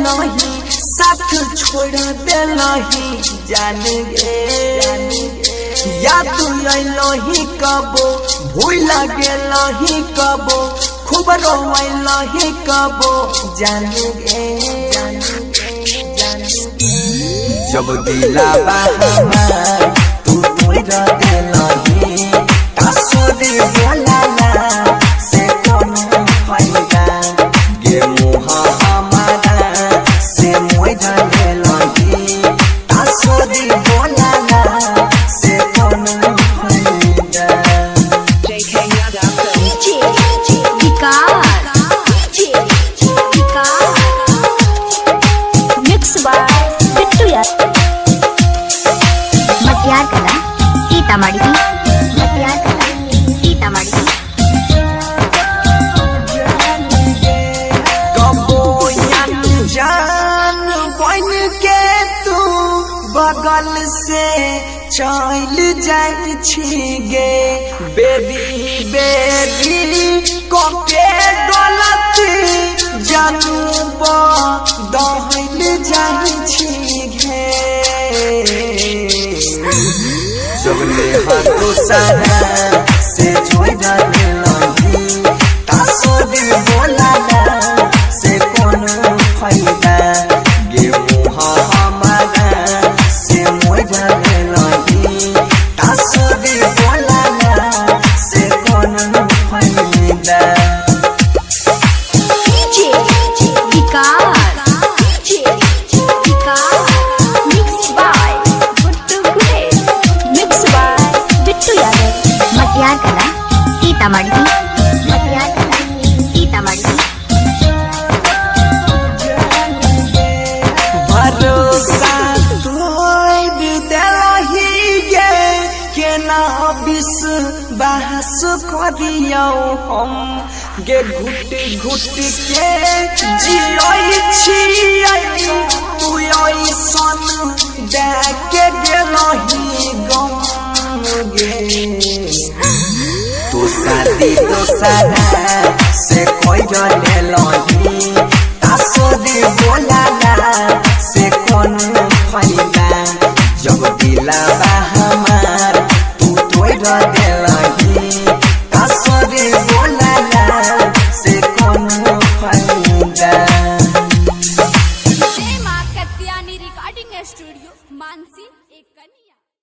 देलही साथ छोड़ देलही जान गे या तू अइलही कबो भूल गेलही कबो खूब रोइलही कबो जान गे जब दिलावा हमार तू तोड़ देलही कासुदी बोलाला से कोनो फायदा गे मुँह हमारा से मोड़ देलही कासुदी बोलाला से कोनो फायदा सीतामढ़ी जान बन के तू बगल से चल जाई छी गे बेबी बेबी कोके गलती जानू दहल जाई छी गे जबले हाथों सारा से छोड़ देलही कासुदी बोलाला से कोनो फायदा गे मुँह हमारा से मोड़ देलही कासुदी बोलाला से कोनो फायदा सीतामढ़ी भरोसा तोड़ देलही गे केना विश्वास करियौ हम गे घुट घुट के जियै छियै तू ऐसन दे के गेलही गम गे तू शादी तो सारा से कोई लेलही कासुदी बोलाला से कोनो फायदा जब दिलावा हमार तू तोड़ देलही कासुदी बोलाला से कोनो फायदा रिकॉर्डिंग स्टूडियो मानसी एक